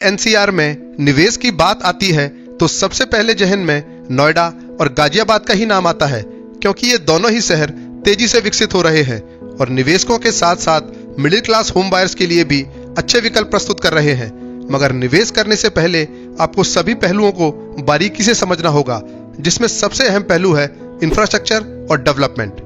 NCR में निवेश की बात आती है तो सबसे पहले जहन में नोएडा और गाजियाबाद का ही नाम आता है, क्योंकि ये दोनों ही शहर तेजी से विकसित हो रहे हैं और निवेशकों के साथ साथ मिडिल क्लास होम बायर्स के लिए भी अच्छे विकल्प प्रस्तुत कर रहे हैं। मगर निवेश करने से पहले आपको सभी पहलुओं को बारीकी से समझना होगा, जिसमें सबसे अहम पहलू है इंफ्रास्ट्रक्चर और डेवलपमेंट।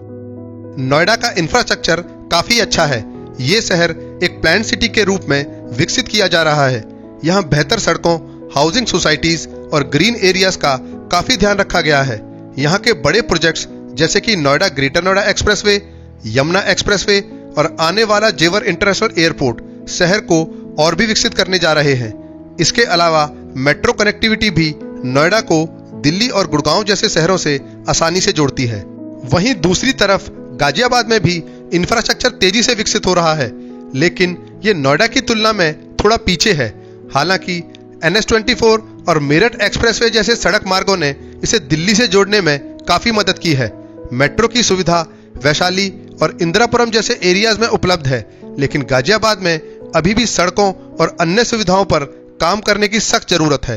नोएडा का इंफ्रास्ट्रक्चर काफी अच्छा है। ये शहर एक प्लान्ड सिटी के रूप में विकसित किया जा रहा है। यहाँ बेहतर सड़कों, हाउसिंग सोसाइटीज और ग्रीन एरियाज का काफी ध्यान रखा गया है। यहाँ के बड़े प्रोजेक्ट्स जैसे कि Noida greater Noida expressway, Yamuna expressway और आने वाला जेवर इंटरनेशनल एयरपोर्ट शहर को और भी विकसित करने जा रहे हैं। इसके अलावा मेट्रो कनेक्टिविटी भी नोएडा को दिल्ली और गुड़गांव जैसे शहरों से आसानी से जोड़ती है। वहीं दूसरी तरफ गाजियाबाद में भी इंफ्रास्ट्रक्चर तेजी से विकसित हो रहा है, लेकिन ये नोएडा की तुलना में थोड़ा पीछे है। हालांकि NH24 और मेरठ एक्सप्रेसवे जैसे सड़क मार्गों ने इसे दिल्ली से जोड़ने में काफी मदद की है। मेट्रो की सुविधा वैशाली और इंदिरापुरम जैसे एरियाज में उपलब्ध है, लेकिन गाजियाबाद में अभी भी सड़कों और अन्य सुविधाओं पर काम करने की सख्त जरूरत है।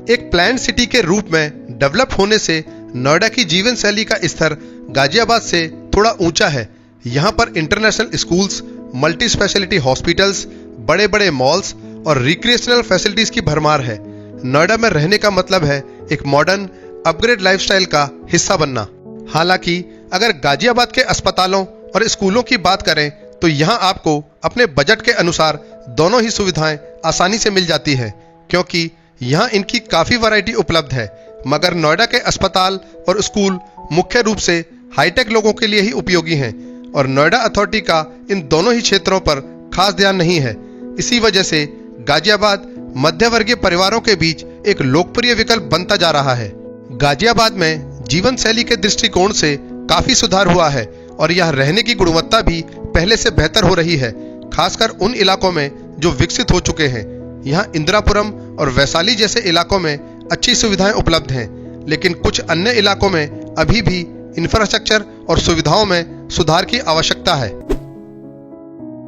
एक प्लान्ड सिटी के रूप में डेवलप होने से नोएडा की जीवन शैली का स्तर गाजियाबाद से थोड़ा ऊंचा है। यहाँ पर international schools, multi speciality hospitals, बड़े बड़े मॉल्स और रिक्रिएशनल फैसिलिटीज की भरमार है। नोएडा में रहने का मतलब है एक मॉडर्न अपग्रेड लाइफस्टाइल का हिस्सा बनना। हालांकि अगर गाजियाबाद के अस्पतालों और स्कूलों की बात करें तो यहाँ आपको अपने बजट के अनुसार दोनों ही सुविधाएं आसानी से मिल जाती है, क्योंकि यहाँ इनकी काफी वैरायटी उपलब्ध है। मगर नोएडा के अस्पताल और स्कूल मुख्य रूप से हाईटेक लोगों के लिए ही उपयोगी हैं और नोएडा अथॉरिटी का इन दोनों ही क्षेत्रों पर खास ध्यान नहीं है। इसी वजह से गाजियाबाद मध्य वर्गीय परिवारों के बीच एक लोकप्रिय विकल्प बनता जा रहा है। गाजियाबाद में जीवन शैली के दृष्टिकोण से काफी सुधार हुआ है और यहाँ रहने की गुणवत्ता भी पहले से बेहतर हो रही है, खासकर उन इलाकों में जो विकसित हो चुके हैं। यहाँ इंदिरापुरम और वैशाली जैसे इलाकों में अच्छी सुविधाएं उपलब्ध हैं, लेकिन कुछ अन्य इलाकों में अभी भी इंफ्रास्ट्रक्चर और सुविधाओं में सुधार की आवश्यकता है।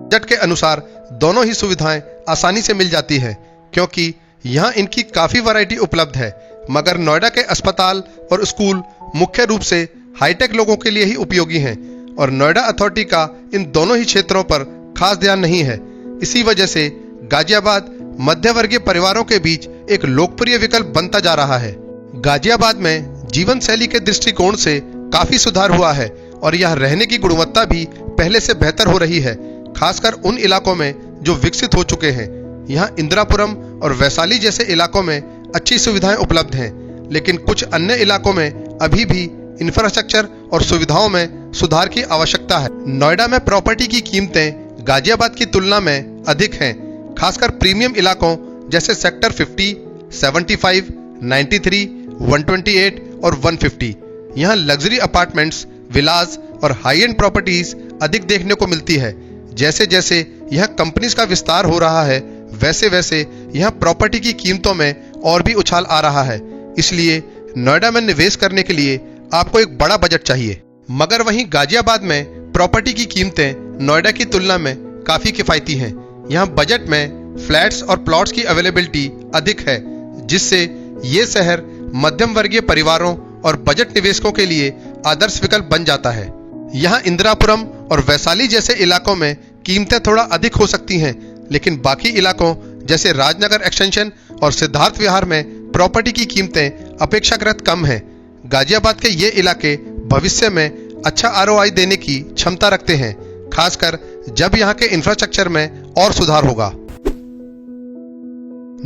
बजट के अनुसार दोनों ही सुविधाएं आसानी से मिल जाती है, क्योंकि यहाँ इनकी काफी वैरायटी उपलब्ध है। मगर नोएडा के अस्पताल और स्कूल मुख्य रूप से हाईटेक लोगों के लिए ही उपयोगी हैं और नोएडा अथॉरिटी का इन दोनों ही क्षेत्रों पर खास ध्यान नहीं है। इसी वजह से गाजियाबाद मध्य वर्गीय परिवारों के बीच एक लोकप्रिय विकल्प बनता जा रहा है। गाजियाबाद में जीवन शैली के दृष्टिकोण से काफी सुधार हुआ है और यहाँ रहने की गुणवत्ता भी पहले से बेहतर हो रही है, खासकर उन इलाकों में जो विकसित हो चुके हैं। यहाँ इंदिरापुरम और वैशाली जैसे इलाकों में अच्छी सुविधाएं उपलब्ध हैं, लेकिन कुछ अन्य इलाकों में अभी भी इंफ्रास्ट्रक्चर और सुविधाओं में सुधार की आवश्यकता है। नोएडा में प्रॉपर्टी की कीमतें गाजियाबाद की तुलना में अधिक हैं, खासकर प्रीमियम इलाकों जैसे सेक्टर 50, 75, 93, 128 और 150। यहाँ लग्जरी अपार्टमेंट्स, विलास और हाई एंड प्रॉपर्टीज अधिक देखने को मिलती है। जैसे जैसे यहाँ कंपनीज का विस्तार हो रहा है, वैसे वैसे यहाँ प्रॉपर्टी की कीमतों में और भी उछाल आ रहा है। इसलिए नोएडा में निवेश करने के लिए आपको एक बड़ा बजट चाहिए। मगर वहीं गाजियाबाद में प्रॉपर्टी की कीमतें नोएडा की तुलना में काफी किफायती हैं। यहाँ बजट में फ्लैट्स और प्लॉट्स की अवेलेबिलिटी अधिक है, जिससे ये शहर मध्यम वर्गीय परिवारों और बजट निवेशकों के लिए आदर्श विकल्प बन जाता है। यहाँ इंदिरापुरम और वैशाली जैसे इलाकों में कीमतें थोड़ा अधिक हो सकती हैं, लेकिन बाकी इलाकों जैसे राजनगर एक्सटेंशन और सिद्धार्थ विहार में प्रॉपर्टी की कीमतें अपेक्षाकृत कम हैं। गाजियाबाद के ये इलाके भविष्य में अच्छा ROI देने की क्षमता रखते हैं, खासकर जब यहाँ के इंफ्रास्ट्रक्चर में और सुधार होगा।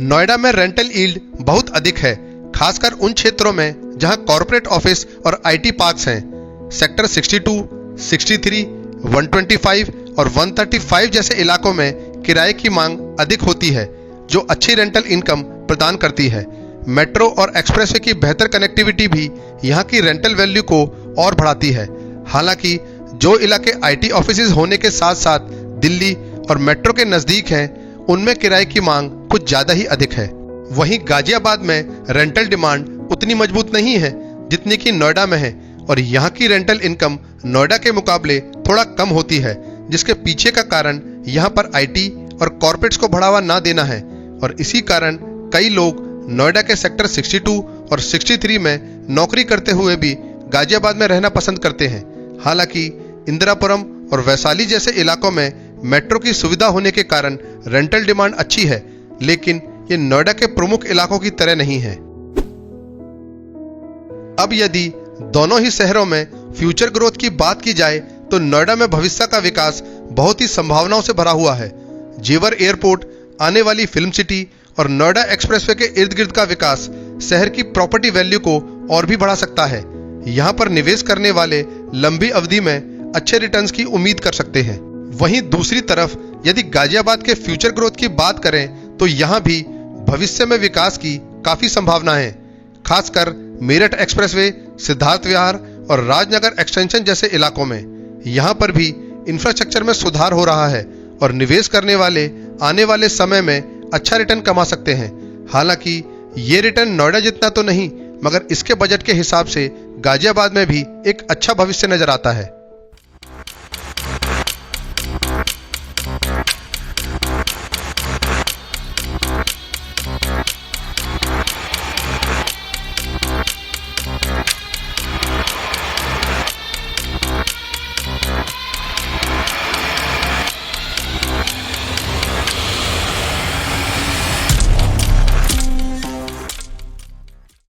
नोएडा में रेंटल यील्ड बहुत अधिक है, खासकर उन क्षेत्रों में जहां कॉर्पोरेट ऑफिस और IT पार्क्स हैं। सेक्टर 62, 63, 125 और 135 जैसे इलाकों में किराए की मांग अधिक होती है, जो अच्छी रेंटल इनकम प्रदान करती है। मेट्रो और एक्सप्रेसवे की बेहतर कनेक्टिविटी भी यहाँ की रेंटल वैल्यू को और बढ़ाती है। हालांकि जो इलाके IT ऑफिसेज होने के साथ साथ दिल्ली और मेट्रो के नजदीक हैं, उनमें किराए की मांग कुछ ज्यादा ही अधिक है। वहीं गाजियाबाद में रेंटल डिमांड उतनी मजबूत नहीं है जितनी कि नोएडा में है और यहाँ की रेंटल इनकम नोएडा के मुकाबले थोड़ा कम होती है, जिसके पीछे का कारण यहाँ पर IT और कॉर्पोरेट्स को बढ़ावा ना देना है और इसी कारण कई लोग नोएडा के सेक्टर 62 और 63 में नौकरी करते हुए भी गाजियाबाद में रहना पसंद करते हैं। हालांकि इंदिरापुरम और वैशाली जैसे इलाकों में मेट्रो की सुविधा होने के कारण रेंटल डिमांड अच्छी है, लेकिन ये नोएडा के प्रमुख इलाकों की तरह नहीं है। अब यदि दोनों ही शहरों में फ्यूचर ग्रोथ की बात की जाए तो नोएडा में भविष्य का विकास बहुत ही संभावनाओं से भरा हुआ है। जेवर एयरपोर्ट, आने वाली फिल्म सिटी और नोएडा एक्सप्रेसवे के इर्द गिर्द का विकास शहर की प्रॉपर्टी वैल्यू को और भी बढ़ा सकता है। यहाँ पर निवेश करने वाले लंबी अवधि में अच्छे रिटर्न्स की उम्मीद कर सकते हैं। वहीं दूसरी तरफ यदि गाजियाबाद के फ्यूचर ग्रोथ की बात करें तो यहाँ भी भविष्य में विकास की काफी संभावना है। खासकर मेरठ एक्सप्रेसवे, सिद्धार्थ विहार और राजनगर एक्सटेंशन जैसे इलाकों में यहाँ पर भी इंफ्रास्ट्रक्चर में सुधार हो रहा है और निवेश करने वाले आने वाले समय में अच्छा रिटर्न कमा सकते हैं। हालांकि ये रिटर्न नोएडा जितना तो नहीं, मगर इसके बजट के हिसाब से गाजियाबाद में भी एक अच्छा भविष्य नजर आता है।